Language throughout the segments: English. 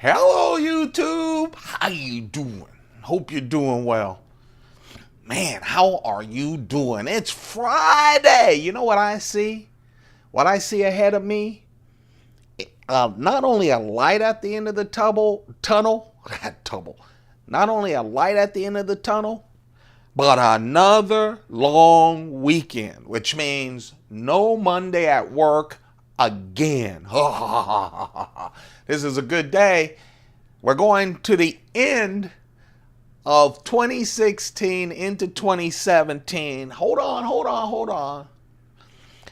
Hello, YouTube. How you doing? Hope you're doing well. Man, how are you doing? It's Friday. You know what I see? What I see ahead of me? Not only a light at the end of the tunnel, not only a light at the end of the tunnel, but another long weekend, which means no Monday at work again. This is a good day. We're going to the end of 2016 into 2017. Hold on.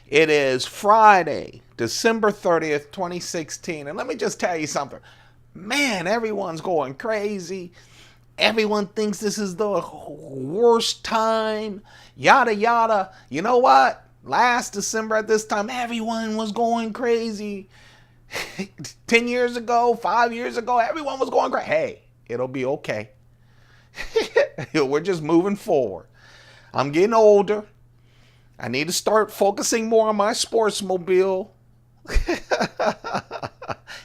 It is Friday, December 30th, 2016. And let me just tell you something. Man, everyone's going crazy. Everyone thinks this is the worst time. Yada, yada. You know what? Last December at this time, everyone was going crazy. 10 years ago, 5 years ago, everyone was going crazy. Hey, it'll be okay. We're just moving forward. I'm getting older. I need to start focusing more on my sportsmobile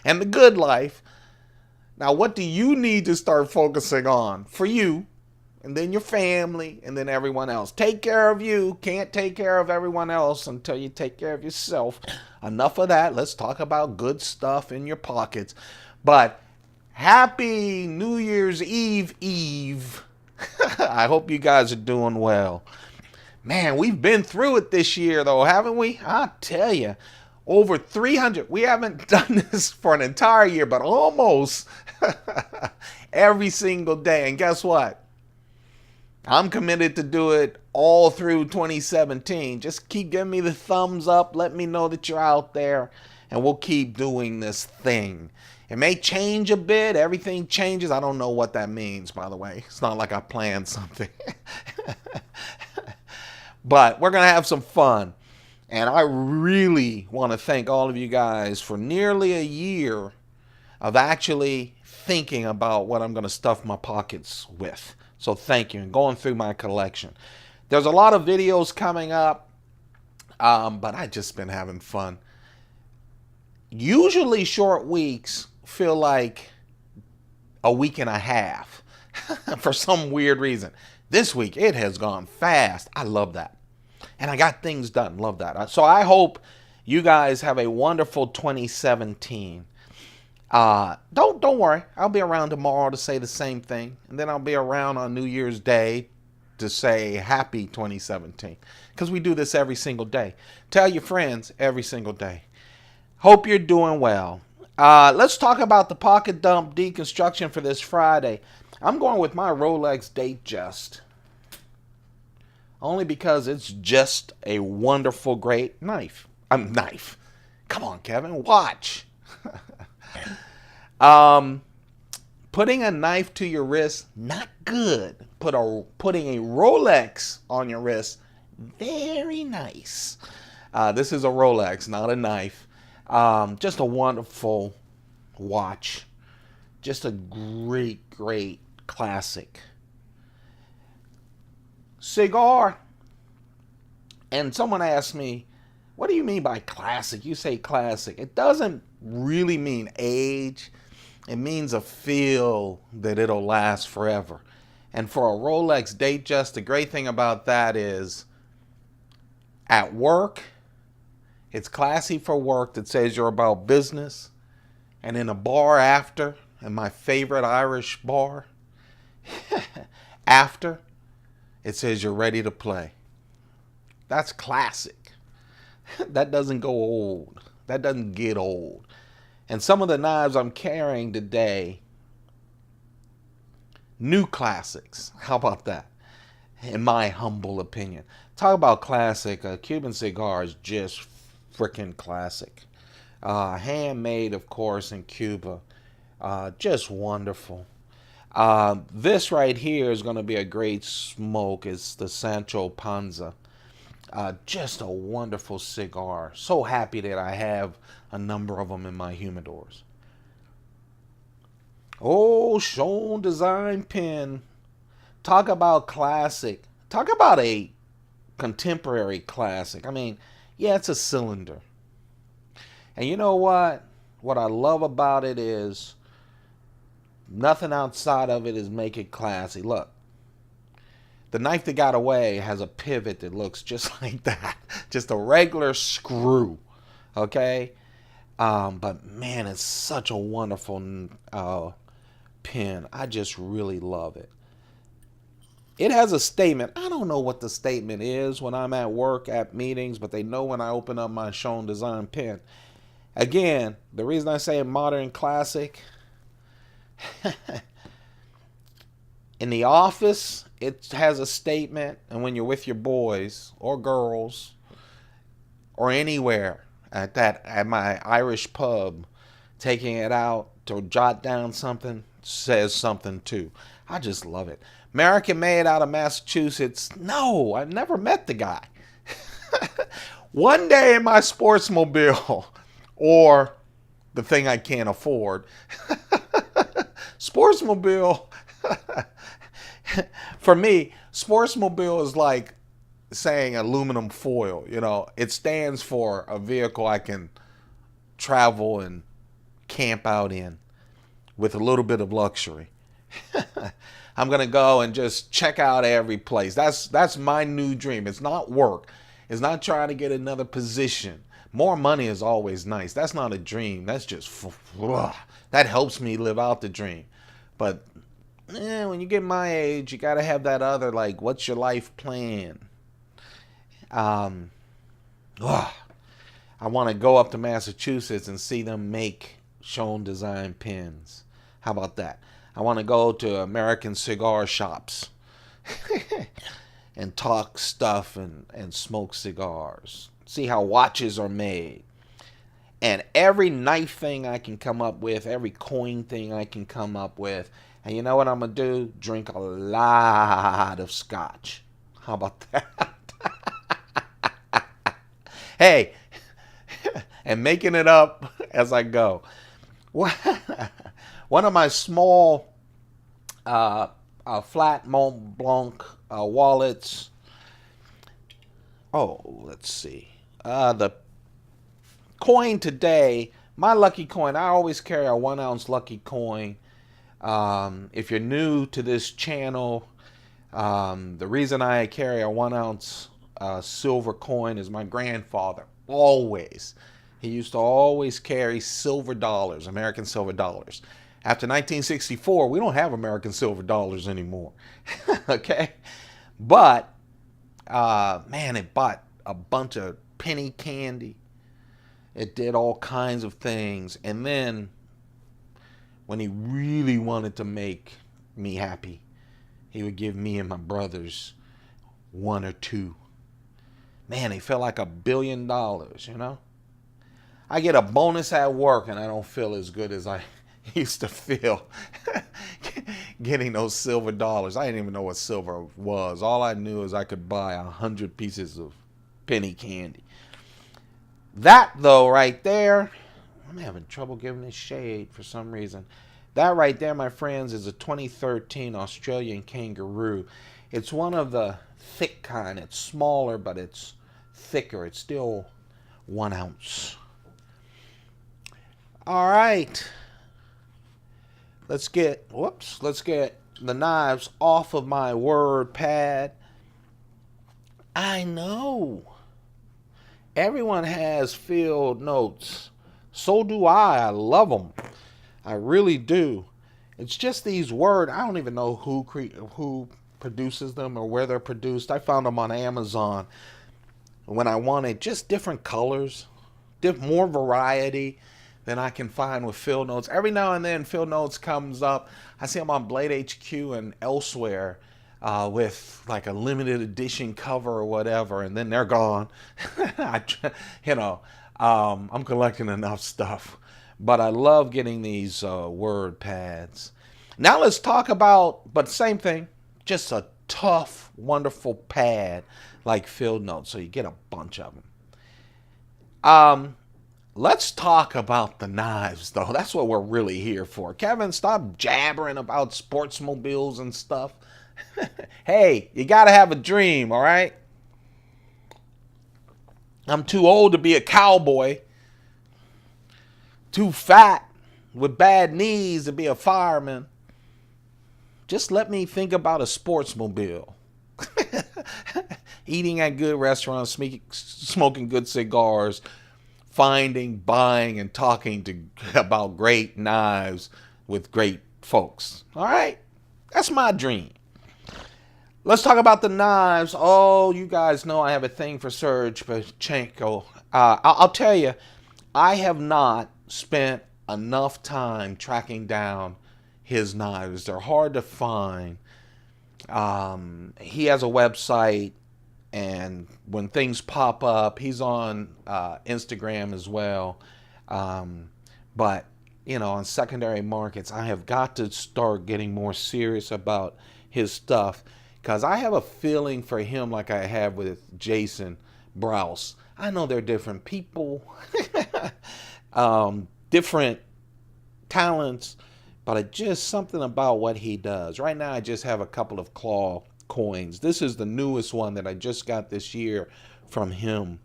and the good life. Now, what do you need to start focusing on? For you, and then your family, and then everyone else. Take care of you. Can't take care of everyone else until you take care of yourself. Enough of that. Let's talk about good stuff in your pockets. But happy New Year's Eve. I hope you guys are doing well. Man, we've been through it this year, though, haven't we? I tell you. Over 300. We haven't done this for an entire year, but almost every single day. And guess what? I'm committed to do it all through 2017. Just keep giving me the thumbs up. Let me know that you're out there, and we'll keep doing this thing. It may change a bit. Everything changes. I don't know what that means, by the way. It's not like I planned something. But we're going to have some fun. And I really want to thank all of you guys for nearly a year of actually thinking about what I'm going to stuff my pockets with. So thank you. And going through my collection. There's a lot of videos coming up, but I've just been having fun. Usually short weeks feel like a week and a half for some weird reason. This week, it has gone fast. I love that. And I got things done. Love that. So I hope you guys have a wonderful 2017. Don't worry. I'll be around tomorrow to say the same thing. And then I'll be around on New Year's Day to say happy 2017. Because we do this every single day. Tell your friends every single day. Hope you're doing well. Let's talk about the pocket dump deconstruction for this Friday. I'm going with my Rolex Datejust. Only because it's just a wonderful, great knife. Knife. Come on, Kevin. Watch. Putting a knife to your wrist, not good. Putting a Rolex on your wrist, very nice. This is a Rolex, not a knife. Just a wonderful watch. Just a great, great classic. Cigar. And someone asked me, what do you mean by classic? You say classic. It doesn't really mean age. It means a feel that it'll last forever. And for a Rolex Datejust, the great thing about that is at work, it's classy for work that says you're about business. And in a bar after, and my favorite Irish bar, after, it says you're ready to play. That's classic. That doesn't go old. That doesn't get old. And some of the knives I'm carrying today, new classics. How about that? In my humble opinion. Talk about classic. A Cuban cigar is just freaking classic. Handmade, of course, in Cuba. Just wonderful. This right here is going to be a great smoke. It's the Sancho Panza. Just a wonderful cigar. So happy that I have a number of them in my humidors. Oh, Schoen design pen. Talk about classic. Talk about a contemporary classic. I mean, yeah, it's a cylinder. And you know what? What I love about it is Nothing outside of it is make it classy. Look, the knife that got away has a pivot that looks just like that. Just a regular screw. Okay? But man, it's such a wonderful pen. I just really love it. It has a statement. I don't know what the statement is when I'm at work, at meetings, but they know when I open up my Shown Design pen. Again, the reason I say modern classic, in the office, it has a statement, and when you're with your boys or girls or anywhere at my Irish pub, taking it out to jot down something, says something too. I just love it. American made out of Massachusetts. No, I've never met the guy. One day in my Sportsmobile, or the thing I can't afford, Sportsmobile, for me, Sportsmobile is like saying aluminum foil. You know, it stands for a vehicle I can travel and camp out in with a little bit of luxury. I'm going to go and just check out every place. That's my new dream. It's not work. It's not trying to get another position. More money is always nice. That's not a dream. That's just, that helps me live out the dream. But when you get my age, you got to have that other, like, what's your life plan? I want to go up to Massachusetts and see them make Shown Design pens. How about that? I want to go to American cigar shops and talk stuff and smoke cigars. See how watches are made. And every knife thing I can come up with, every coin thing I can come up with. And you know what I'm going to do? Drink a lot of scotch. How about that? Hey, and making it up as I go. One of my small flat Mont Blanc wallets. Oh, let's see. The coin today, my lucky coin, I always carry a 1-ounce lucky coin. If you're new to this channel, the reason I carry a 1-ounce silver coin is my grandfather. Always. He used to always carry silver dollars, American silver dollars. After 1964, we don't have American silver dollars anymore. Okay? But, man, it bought a bunch of penny candy. It did all kinds of things. And then, when he really wanted to make me happy, he would give me and my brothers 1 or 2. Man, he felt like $1 billion, you know? I get a bonus at work and I don't feel as good as I used to feel getting those silver dollars. I didn't even know what silver was. All I knew is I could buy 100 pieces of penny candy. That, though, right there, I'm having trouble giving this shade for some reason. That right there, my friends, is a 2013 Australian kangaroo. It's one of the thick kind. It's smaller, but it's thicker. It's still 1 ounce. All right. Let's get the knives off of my word pad. I know. Everyone has field notes. So do I. I love them. I really do. It's just these words. I don't even know who produces them or where they're produced. I found them on Amazon when I wanted just different colors, more variety than I can find with field notes. Every now and then field notes comes up. I see them on Blade HQ and elsewhere with like a limited edition cover or whatever, and then they're gone. I'm collecting enough stuff. But I love getting these word pads. Now let's talk about, but same thing, just a tough, wonderful pad like field notes. So you get a bunch of them. Let's talk about the knives, though. That's what we're really here for. Kevin, stop jabbering about sportsmobiles and stuff. Hey, you got to have a dream, all right? I'm too old to be a cowboy. Too fat with bad knees to be a fireman. Just let me think about a sportsmobile. Eating at good restaurants, smoking good cigars, finding, buying, and talking about great knives with great folks. All right? That's my dream. Let's talk about the knives. Oh, you guys know I have a thing for Serge Pachenko. I'll tell you, I have not spent enough time tracking down his knives. They're hard to find. He has a website, and when things pop up, he's on Instagram as well. But, you know, on secondary markets, I have got to start getting more serious about his stuff, because I have a feeling for him like I have with Jason Browse. I know they're different people, different talents, but it's just something about what he does. Right now, I just have a couple of claw coins. This is the newest one that I just got this year from him.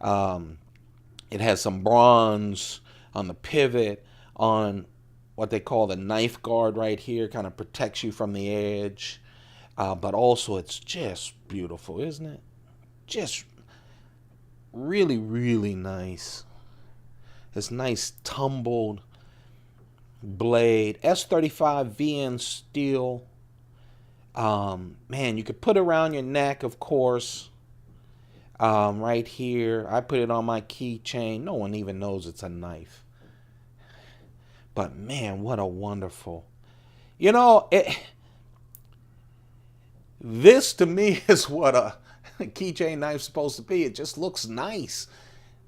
It has some bronze on the pivot, on what they call the knife guard right here, kind of protects you from the edge. But also, it's just beautiful, isn't it? Just really, really nice. This nice tumbled blade. S35 VN steel. Man, you could put it around your neck, of course. Right here. I put it on my keychain. No one even knows it's a knife. But man, what a wonderful. You know, this to me is what a keychain knife's supposed to be. It just looks nice.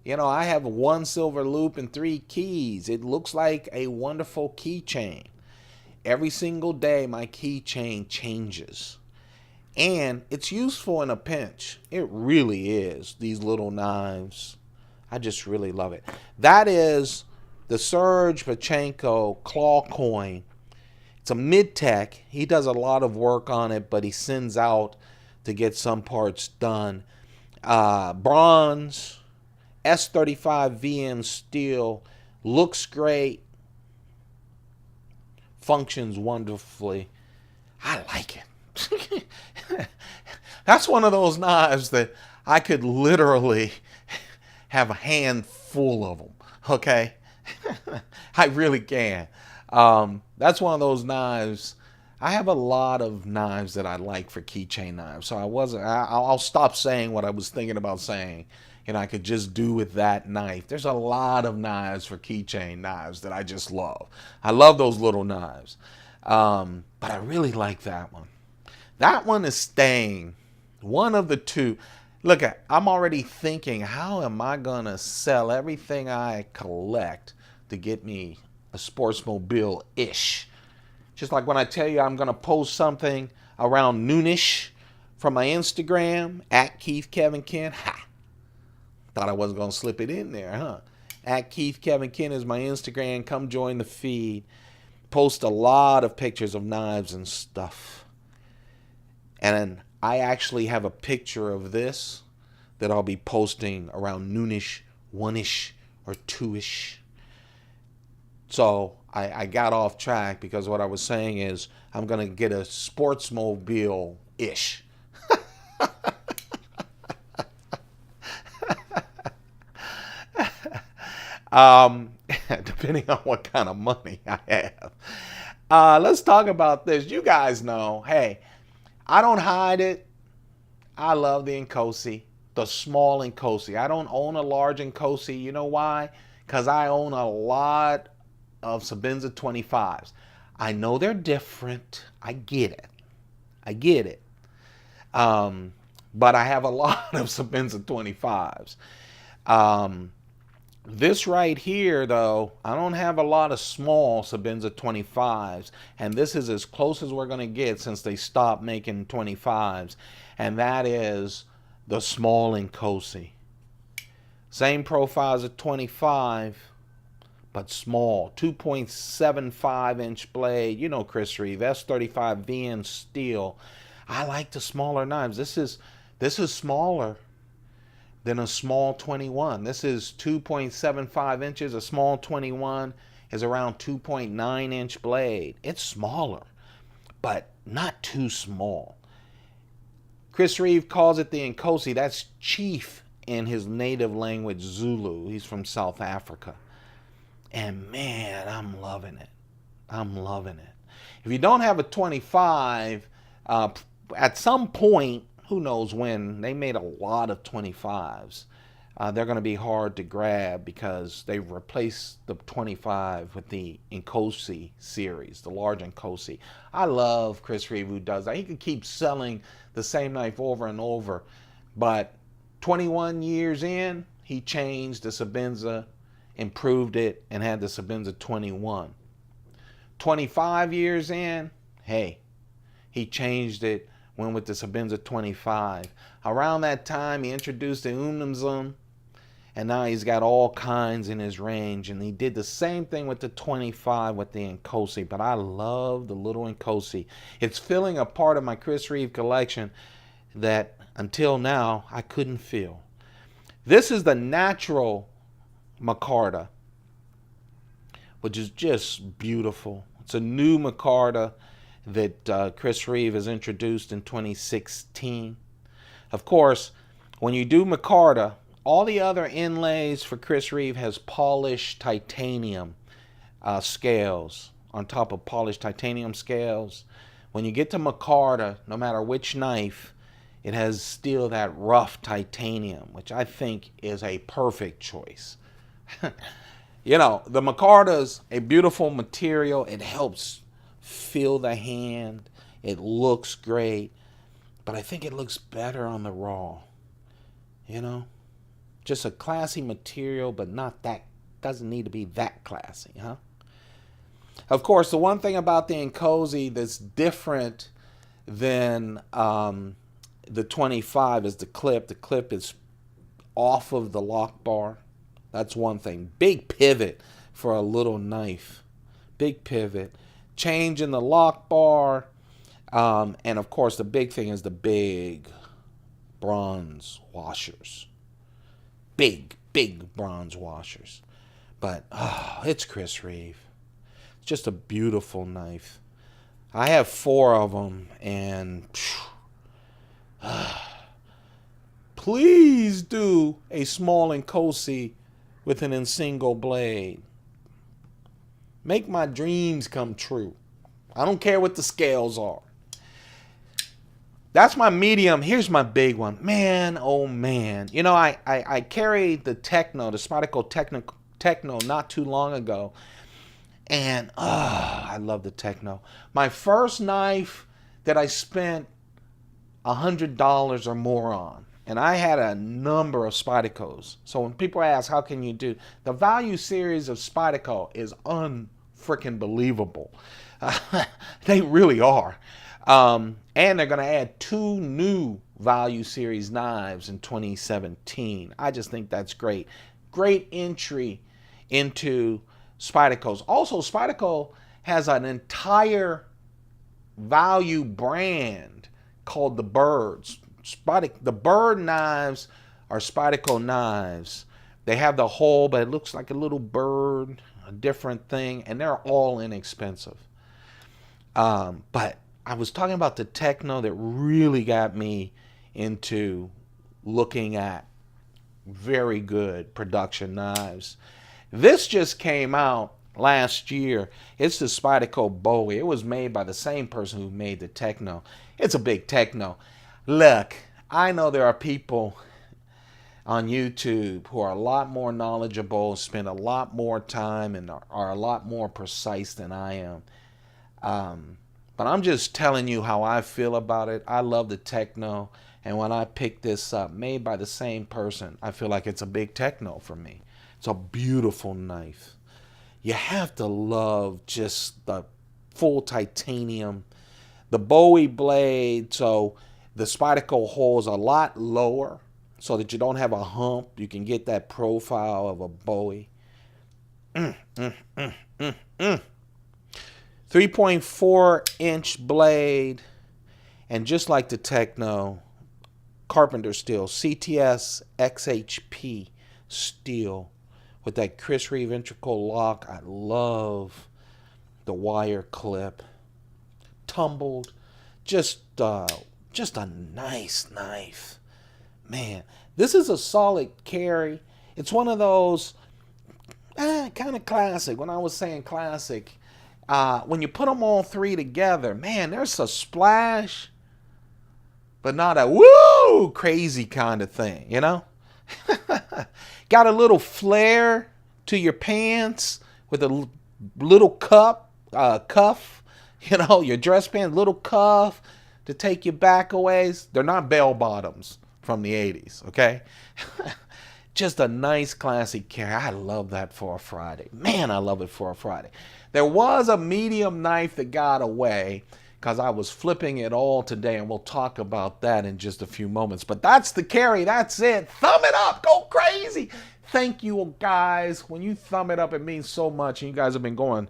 You know, I have 1 silver loop and 3 keys. It looks like a wonderful keychain. Every single day, my keychain changes. And it's useful in a pinch. It really is, these little knives. I just really love it. That is the Serge Pachenko claw coin. It's a mid-tech. He does a lot of work on it, but he sends out to get some parts done. Bronze, S35 VN steel, looks great, functions wonderfully. I like it. That's one of those knives that I could literally have a handful of them, okay? I really can. That's one of those knives. I have a lot of knives that I like for keychain knives, so I'll stop saying what I was thinking about saying, and I could just do with that knife. There's a lot of knives for keychain knives that I just love. I love those little knives, but I really like that one. That one is staying. One of the two. Look, I'm already thinking, how am I going to sell everything I collect to get me a sportsmobile-ish? Just like when I tell you I'm going to post something around noonish from my Instagram, at Keith Kevin Ken. Ha! Thought I wasn't going to slip it in there, huh? At Keith Kevin Ken is my Instagram. Come join the feed. Post a lot of pictures of knives and stuff. And I actually have a picture of this that I'll be posting around noonish, 1-ish, or 2-ish. So I got off track because what I was saying is I'm going to get a sportsmobile-ish. Depending on what kind of money I have. Let's talk about this. You guys know, hey, I don't hide it. I love the Inkosi, the small Inkosi. I don't own a large Inkosi. You know why? Because I own a lot of Sebenza 25s. I know they're different. I get it. But I have a lot of Sebenza 25s. This right here, though, I don't have a lot of small Sebenza 25s. And this is as close as we're going to get since they stopped making 25s. And that is the small Inkosi. Same profile as a 25, but small. 2.75-inch blade. You know Chris Reeve. S35 VN steel. I like the smaller knives. This is smaller than a small 21. This is 2.75 inches. A small 21 is around 2.9-inch blade. It's smaller, but not too small. Chris Reeve calls it the Inkosi. That's chief in his native language, Zulu. He's from South Africa. And man, I'm loving it. I'm loving it. If you don't have a 25, at some point, who knows when, they made a lot of 25s. They're going to be hard to grab because they've replaced the 25 with the Inkosi series, the large Inkosi. I love Chris Reeve who does that. He could keep selling the same knife over and over, but 21 years in, he changed the Sebenza, improved it, and had the Sebenza 21. 25 years in, hey, he changed it, went with the Sebenza 25. Around that time, he introduced the Unumzum, and now he's got all kinds in his range. And he did the same thing with the 25 with the Inkosi. But I love the little Inkosi. It's filling a part of my Chris Reeve collection that until now I couldn't fill. This is the natural Micarta, which is just beautiful. It's a new Micarta that Chris Reeve has introduced in 2016. Of course, when you do Micarta, all the other inlays for Chris Reeve has polished titanium scales on top of polished titanium scales. When you get to Micarta, no matter which knife, it has still that rough titanium, which I think is a perfect choice. You know, the Micarta's a beautiful material. It helps feel the hand. It looks great. But I think it looks better on the raw. You know? Just a classy material, but not that, doesn't need to be that classy, huh? Of course, the one thing about the Inkosi that's different than the 25 is the clip. The clip is off of the lock bar. That's one thing. Big pivot for a little knife. Big pivot. Change in the lock bar. And of course, the big thing is the big bronze washers. Big bronze washers. But it's Chris Reeve. It's just a beautiful knife. I have 4 of them, and please do a small Inkosi with an single blade. Make my dreams come true. I don't care what the scales are. That's my medium. Here's my big one. Man, oh man. You know, I carried the Techno, the Spyderco Techno not too long ago. And, I love the Techno. My first knife that I spent $100 or more on. And I had a number of Spydercos. So when people ask, how can you do? The value series of Spyderco is unfreaking believable. They really are. And they're going to add 2 new value series knives in 2017. I just think that's great. Great entry into Spydercos. Also, Spyderco has an entire value brand called the Birds. The bird knives are Spyderco knives. They have the hole, but it looks like a little bird, a different thing, and they're all inexpensive. But I was talking about the Techno that really got me into looking at very good production knives. This just came out last year. It's the Spyderco Bowie. It was made by the same person who made the Techno. It's a big Techno. Look, I know there are people on YouTube who are a lot more knowledgeable, spend a lot more time, and are a lot more precise than I am. But I'm just telling you how I feel about it. I love the Techno, and when I pick this up, made by the same person, I feel like it's a big Techno for me. It's a beautiful knife. You have to love just the full titanium. The Bowie blade, so the Spyderco hole is a lot lower so that you don't have a hump. You can get that profile of a Bowie. 3.4-inch blade, and just like the Techno, Carpenter steel, CTS XHP steel with that Chris Reeve integral lock. I love the wire clip. tumbled. Just a nice knife. Man, this is a solid carry. It's one of those kind of classic. When I was saying classic, when you put them all three together, man, there's a splash, but not a woo crazy kind of thing, you know? Got a little flare to your pants with a little cuff, you know, your dress pants, little cuff to take your back away. They're not bell bottoms from the 80s, okay? Just a nice classic carry. I love that for a Friday. Man, I love it for a Friday. There was a medium knife that got away because I was flipping it all today, and we'll talk about that in just a few moments. But that's the carry. That's it. Thumb it up. Go crazy. Thank you, guys. When you thumb it up, it means so much, and you guys have been going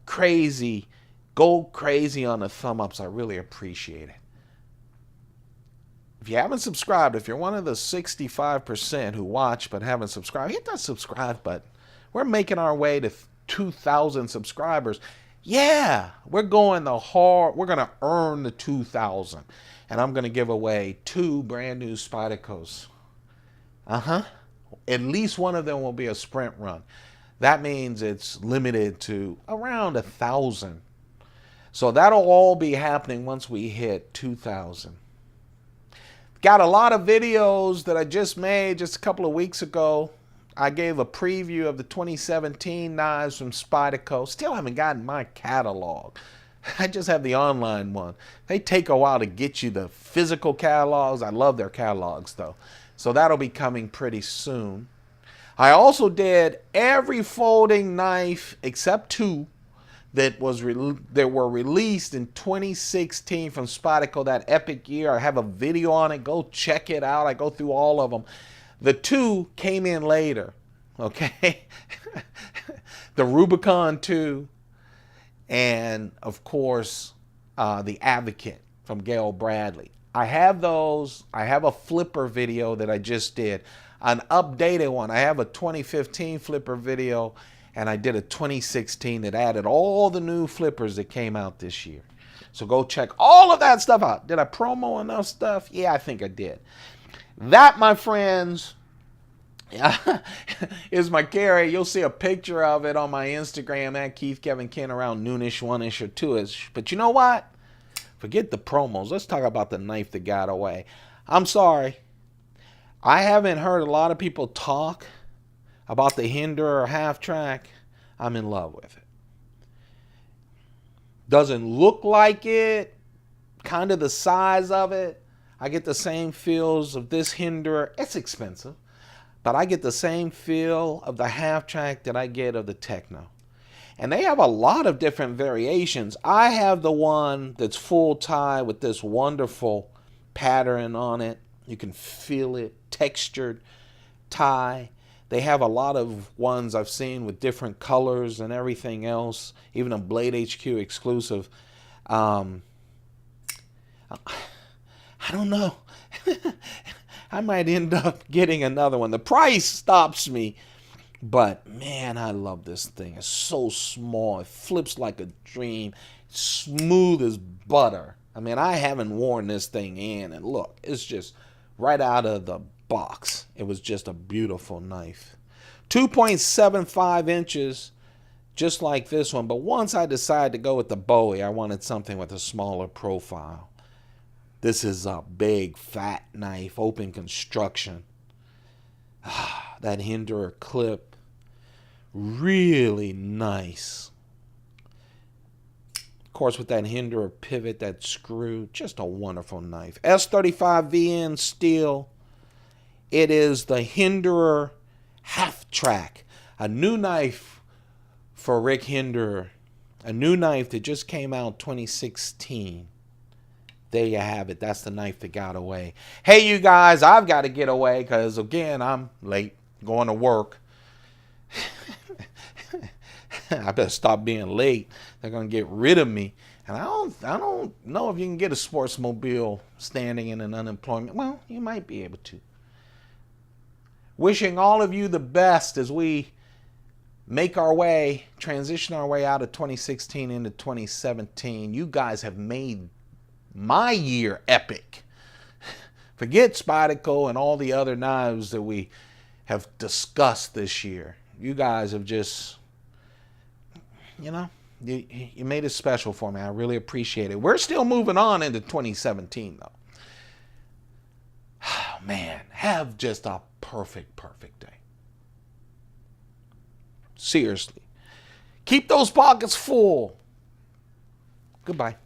crazy. Go crazy on the thumb ups. I really appreciate it. If you haven't subscribed, if you're one of the 65% who watch but haven't subscribed, hit that subscribe button. We're making our way to 2,000 subscribers. Yeah, we're going the hard. We're going to earn the 2,000. And I'm going to give away 2 brand new Spydercos. At least one of them will be a sprint run. That means it's limited to around 1,000. So that'll all be happening once we hit 2,000. Got a lot of videos that I just made just a couple of weeks ago. I gave a preview of the 2017 knives from Spyderco. Still haven't gotten my catalog. I just have the online one. They take a while to get you the physical catalogs. I love their catalogs though. So that'll be coming pretty soon. I also did every folding knife except 2 that were released in 2016 from Spyderco, that epic year. I have a video on it. Go check it out. I go through all of them. The 2 came in later, okay? The Rubicon 2 and, of course, the Advocate from Gail Bradley. I have those. I have a flipper video that I just did, an updated one. I have a 2015 flipper video, and I did a 2016 that added all the new flippers that came out this year. So go check all of that stuff out. Did I promo enough stuff? Yeah, I think I did. That, my friends, is my carry. You'll see a picture of it on my Instagram at Keith Kevin Ken around noonish, 1ish, or 2ish. But you know what? Forget the promos. Let's talk about the knife that got away. I'm sorry. I haven't heard a lot of people talk about the Hinderer half track. I'm in love with it. Doesn't look like it. Kind of the size of it. I get the same feels of this Hinderer. It's expensive. But I get the same feel of the half track that I get of the Techno. And they have a lot of different variations. I have the one that's full tie with this wonderful pattern on it. You can feel it. Textured tie. They have a lot of ones I've seen with different colors and everything else. Even a Blade HQ exclusive. I don't know. I might end up getting another one. The price stops me. But, man, I love this thing. It's so small. It flips like a dream. Smooth as butter. I mean, I haven't worn this thing in. And look, it's just right out of the box. It was just a beautiful knife. 2.75 inches, just like this one. But once I decided to go with the Bowie, I wanted something with a smaller profile. This is a big, fat knife, open construction. That Hinderer clip, really nice. Of course, with that Hinderer pivot, that screw, just a wonderful knife. S35 VN steel. It is the Hinderer half track, a new knife for Rick Hinderer, a new knife that just came out 2016. There you have it. That's the knife that got away. Hey, you guys, I've got to get away because, again, I'm late going to work. I better stop being late. They're going to get rid of me. And I don't know if you can get a Sportsmobile standing in an unemployment. Well, you might be able to. Wishing all of you the best as we transition our way out of 2016 into 2017. You guys have made my year epic. Forget Spyderco and all the other knives that we have discussed this year. You guys have just, you know, you made it special for me. I really appreciate it. We're still moving on into 2017, though. Man, have just a perfect day. Seriously. Keep those pockets full. Goodbye.